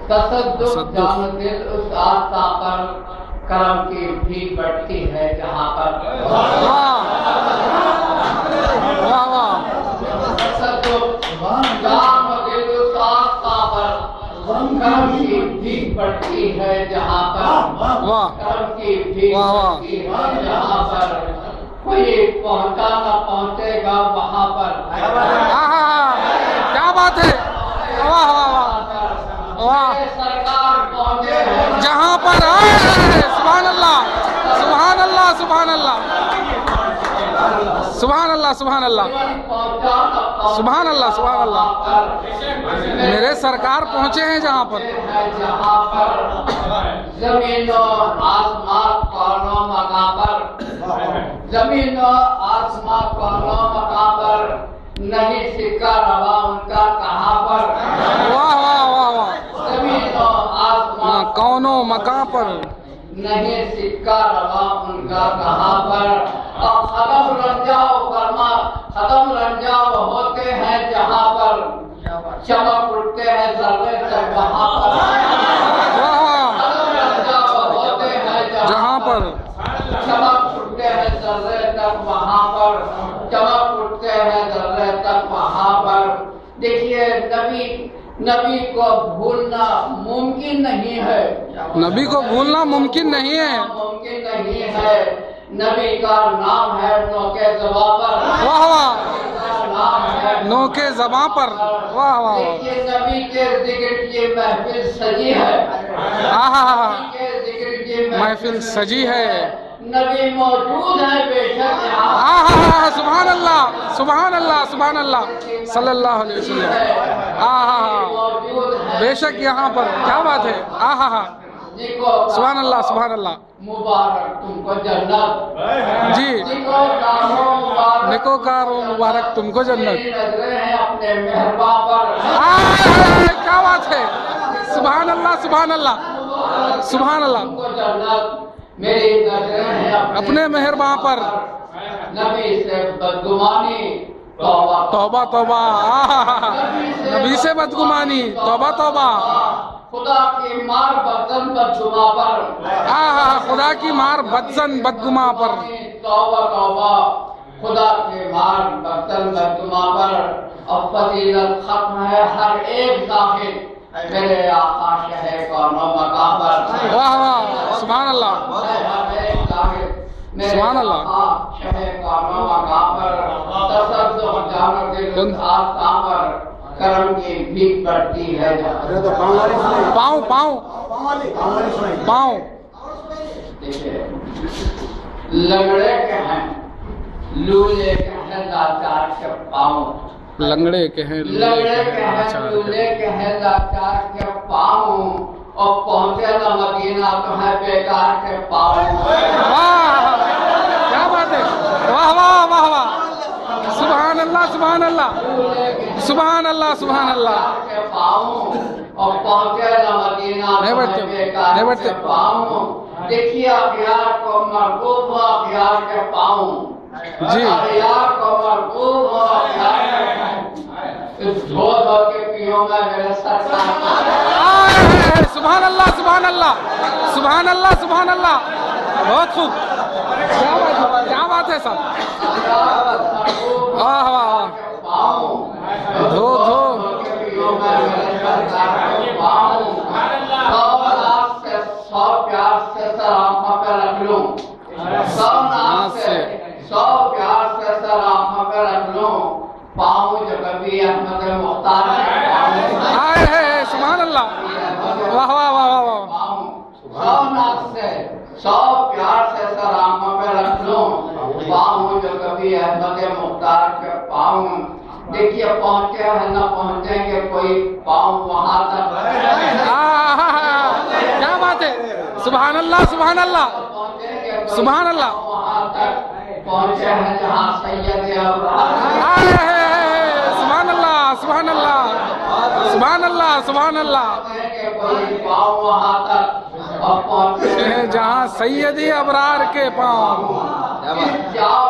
تصدق جان دل اس آسا پر کرم کی بھی بڑھتی ہے جہاں پر تصدق جان دل اس آسا پر کرم کی بھی بڑھتی ہے جہاں پر کرم کی بھی بڑھتی ہے جہاں پر کوئی پہنچا نہ پہنچے گا وہاں پر کیا بات ہے واہ واہ سرکار پہنچے جہاں پر سبحان اللہ سبحان اللہ سبحان اللہ سبحان اللہ سبحان اللہ سبحان اللہ سبحان اللہ میرے سرکار پہنچے ہیں جہاں پر زمین و آسمان کونوں مقام پر زمین و آسمان کونوں مقام پر نہیں سکہ روا ان کا کہاں پر واہ واہ واہ واہ زمین و آسمان کونوں مقام پر نہیں سکہ روا ان کا کہاں پر قدم رنجاؤ فرما قدم رنجاؤ ہوتے ہیں جہاں پر چمک اٹھتے ہیں ذرے تک وہاں پر قدم رنجاؤ ہوتے ہیں جہاں پر چمک اٹھتے ہیں ذرے تک وہاں پر چمک اٹھتے ہیں ذرے تک وہاں پر دیکھیے نبی کو بھولنا ممکن نہیں ہے نبی کو بھولنا ممکن نہیں ہے ممکن نہیں ہے نبی کا نام ہے نوکے زباں پر واہ واہ نام ہے نوکے زباں پر واہ واہ دیکھیے نبی کے ذکر کی محفل سجی ہے نبی کے ذکر کی محفل سجی ہے نبی موجود ہے بے شک سبحان اللہ سبحان اللہ سبحان اللہ صلی اللہ علیہ وسلم بے شک یہاں پر کیا بات ہے سبحان اللہ سبحان اللہ مبارک تم کو جنت جی نیکوکار و مبارک تم کو جنت نظریں ہیں اپنے مہرباں پر کیا بات ہے سبحان اللہ سبحان اللہ سبحان اللہ تم کو جنت میری نظریں ہیں اپنے مہرباں پر نبی سے بدگمانی توبہ توبہ توبہ نبی سے بدگمانی توبہ توبہ خدا کی مار بدزن بدگما پر خدا کی مار بدزن بدگما پر توبہ توبہ خدا کی مار بدزن بدگما پر اب فضیلت ختم ہے ہر ایک ظاہر میرے آقا شہ کونوں مقام پر واہ واہ سبحان اللہ سبحان اللہ شہ کونوں مقام پر تصدق جانو دل آسان پر کرم کی بھیک پڑتی ہے پاؤں پاؤں پاؤں لنگڑے کے ہیں لولے کے ہیں لاچار کے پاؤں لنگڑے کے ہیں لنگڑے کے ہیں لولے کے ہیں لاچار کے پاؤں اور پہنچے نہ مدینہ تو ہے بیکار کے پاؤں کیا بات ہے واہ واہ واہ واہ سبحان اللہ سبحان اللہ سبحان اللہ سبحان اللہ کے پاؤں اور پہنچے نہ مدینہ تو ہے بیکار کے پاؤں دیکھیے اخیار کو مرغوب ہو اخیار کے پاؤں جی اخیار کو مرغوب ہو اخیار کے پاؤں اس دھو دھو کے پیوں میں میرے سرکار سبحان اللہ سبحان اللہ سبحان اللہ سبحان اللہ بہت خوب کیا بات ہے سر واہ واہ دھو دھو سو پیار سے سر آنکھوں پہ رکھ لوں سو پیار سے سر آنکھوں پہ رکھ لوں پاؤں جو کبھی احمد مختار سبحان اللہ واہ واہ واہ واہ سو ناز سے سو پیار سے سر آنکھوں پہ رکھ لوں پاؤں جو کبھی احمد مختار کے پاؤں دیکھیے پہنچے ہیں نہ پہنچیں گے کوئی پاؤں وہاں تک کیا بات ہے سبحان اللہ سبحان اللہ سبحان اللہ وہاں تک پہنچے ہیں جہاں سید ابراہیم سبحان اللہ سبحان اللہ سبحان اللہ سبحان اللہ کوئی پاؤں وہاں تک اور پہنچے جہاں سیدی ابرار کے پاؤں جاؤ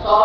100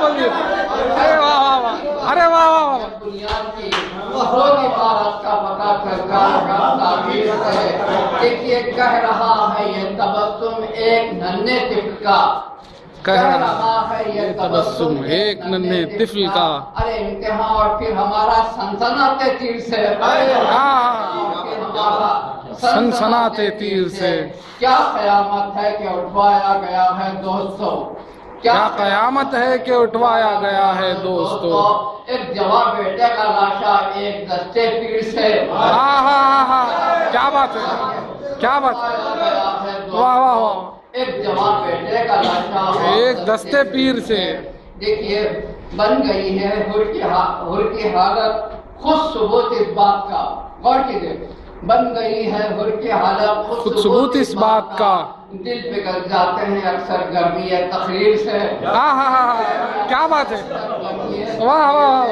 بول دیے. ارے واہ واہ واہ, ارے واہ واہ واہ. بنیاد کی خود عبارت کا پتہ کردار کا تعبیر ہے. دیکھیے کہہ رہا ہے یہ تبسم ایک ننھے طفل کا, کہہ رہا ہے یہ تبسم ایک ننھے طفل کا. ارے انتہا اور پھر ہمارا سنسنات تیر سے, سنسنات تیر سے. کیا قیامت ہے کہ اٹھوایا گیا ہے دوستو, کیا قیامت ہے کہ اٹھوایا گیا ہے دوستو. ایک جوان بیٹے کا لاشا ایک دستے پیر سے. ہاں ہاں ہاں, کیا بات ہے, کیا بات ہے, واہ واہ واہ. ایک جوان بیٹے کا لاشا ایک دستے پیر سے. دیکھیے بن گئی ہے حر کی حالت خود ثبوت اس بات کا. غور کیجیے, بن گئی ہے حر کی حالت خود ثبوت اس بات کا. دل پگھل جاتے ہیں اکثر گرمی تقریر سے. ہاں ہاں ہاں, کیا بات ہے, واہ واہ.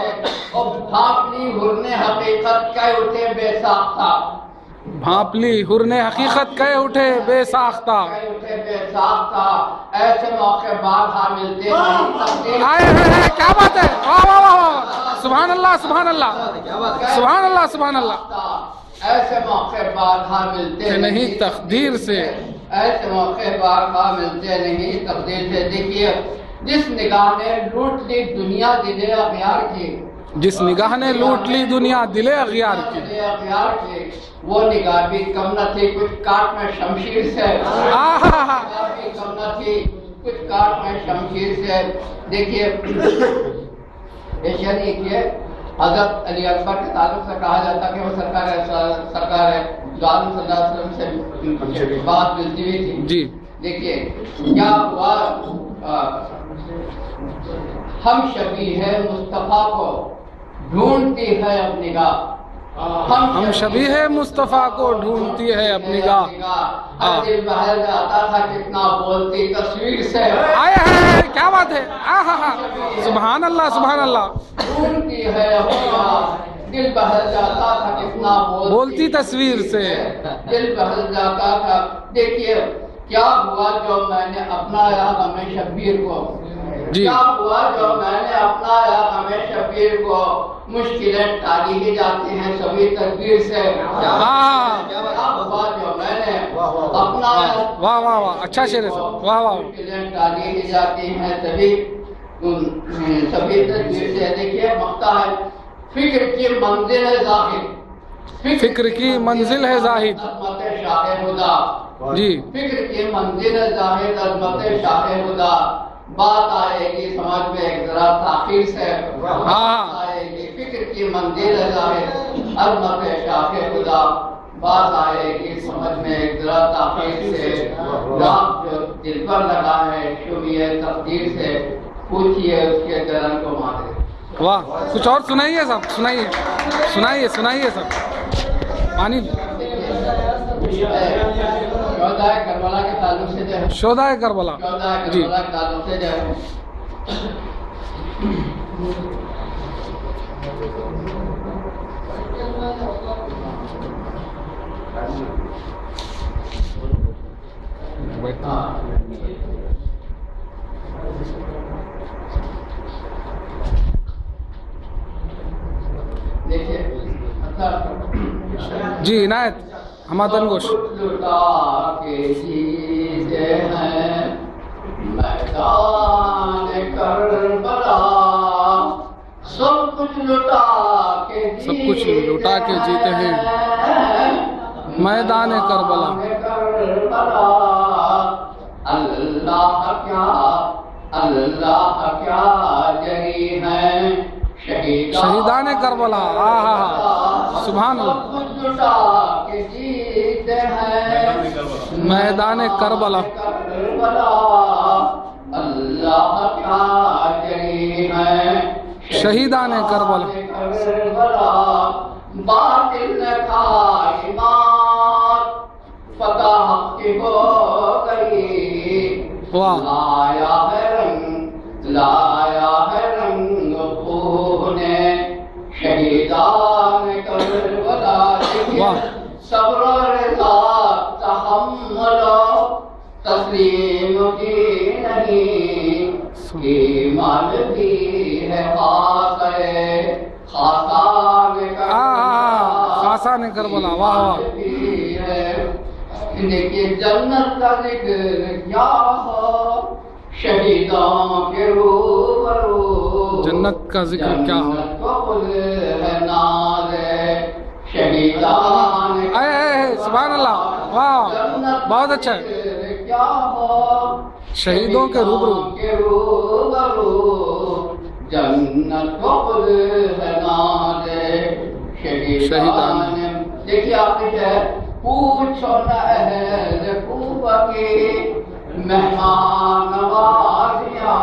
اور بھاپلی حر نے حقیقت کہہ اٹھے بے ساختہ, بھاپلی حر نے حقیقت کہہ اٹھے بے ساختہ. ایسے موقع بارہا ملتے ہیں. کیا بات ہے, واہ واہ واہ, سبحان اللہ سبحان اللہ سبحان اللہ سبحان اللہ. ایسے موقع بارہا ملتے نہیں تقدیر سے, ایسے موقع بارہا ملتے نہیں تقدیر سے. دیکھیے جس نگاہ نے لوٹ لی دنیا دل اغیار کی, جس نگاہ نے لوٹ لی دنیا دل اغیار کی, وہ نگاہ بھی کم نہ تھی کچھ کاٹ میں شمشیر سے. بھی کم نہ تھی کچھ کاٹ میں شمشیر سے. دیکھیے کہ حضرت علی اکبر کے تعلق سے کہا جاتا کہ وہ سرکار دو عالم صلی اللہ علیہ وسلم سے بات ملتی ہوئی تھی. جی دیکھیے کیا ہوا, ہم شبیہ مصطفیٰ کو ڈھونڈتی ہے اپنی نگاہ, ہم شبیہ مصطفیٰ کو ڈھونڈتی ہے اپنی نگاہ. دل بہل جاتا تھا کتنا بولتی تصویر سے. آئے ہیں, کیا بات ہے, سبحان اللہ سبحان اللہ. ڈھونڈتی ہے اپنی نگاہ, دل بہل جاتا تھا کتنا بولتی تصویر سے, دل بہل جاتا تھا. دیکھیے کیا ہوا جو میں نے اپنایا ہمیں شبیر کو, کیا ہوا جو میں نے اپنایا ہمیں شبیر کو, مشکلیں ٹالی ہی جاتی ہیں سبھی تدبیر سے. کیا ہوا جو میں نے اپنایا, واہ واہ واہ, اچھا شعر ہے, واہ واہ. مشکلیں ٹالی ہی جاتی ہیں سبھی تدبیر سے. دیکھیے مقطع ہے, فکر کی منزل ہے زاہد, فکر کی منزل ہے زاہد, عظمت شاہ خدا. جی فکر کی منزل ہے زاہد عظمت شاہ خدا. بات آئے گی سمجھ میں ایک ذرا تاخیر سے, بات آئے گی فکر کی منزل ہے زاہد عظمت شاہ خدا. بات آئے گی سمجھ میں ایک ذرا تاخیر سے. راگ جو دل پر لگا ہے شبیہ تقدیر سے, پوچھئے اس کے درن کو مارے. واہ, کچھ اور سنائیے صاحب, سنائیے سنائیے سنائیے صاحب. پانی شہدائے کربلا کے تعلق سے جو ہے, شہدائے کربلا, جی کے تعلق سے جو ہے جی عنایت ہمادن گوش. لٹا کے جیتے ہیں میدان کربلا, سب کچھ لٹا کے جیتے ہیں میدان کربلا. اللہ کیا جری ہیں شہیدان کربلا. سبحان اللہ. میدان کربلا, اللہ کیا جری ہیں شہیدان کربلا. باطل نے کھا ایمان فتح کی ہو گئی. لایا ہے رنگ خون شہیدان کربلا. صبر و رضا تحمل و تسلیم کی نہیں, ایمان بھی ہے خاصان کربلا. واہ واہ. دیکھیے جنت کا ذکر کیا ہو شہیدوں کے روبرو. جنت کا ذکر کیا ہو. شہیدان سبحان اللہ. واہ بہت اچھا ہے. کیا ہو شہیدوں کے روبرو. جنت قبل ہے ناز شہیدان. دیکھیے آپ نے کیا ہے پوچھو نہ اہل کوفہ کی مہمان نوازیاں.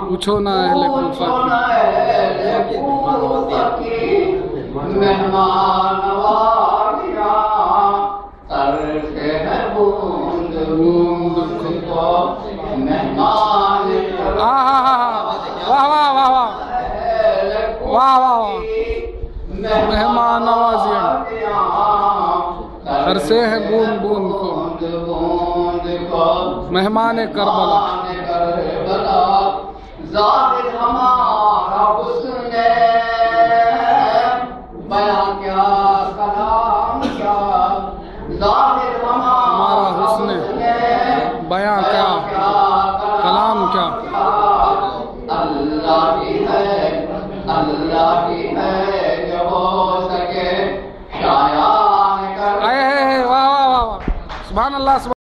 پوچھو نہ اہل کوفہ کی مہمان نوازیاں. سر سے ہے بوند بوند کو مہمان. واہ واہ واہ واہ واہ واہ واہ. مہمان نوازیاں سر سے ہے بوند بوند کو مہمان کربلا. ظاہر ہمارا حسن بیاں کیا کلام کیا. ظاہر ہمارا حسن بیاں کیا کلام کیا. اللہ ہی ہے جو ہو سکے شایان کر. واہ واہ واہ. سبحان اللہ.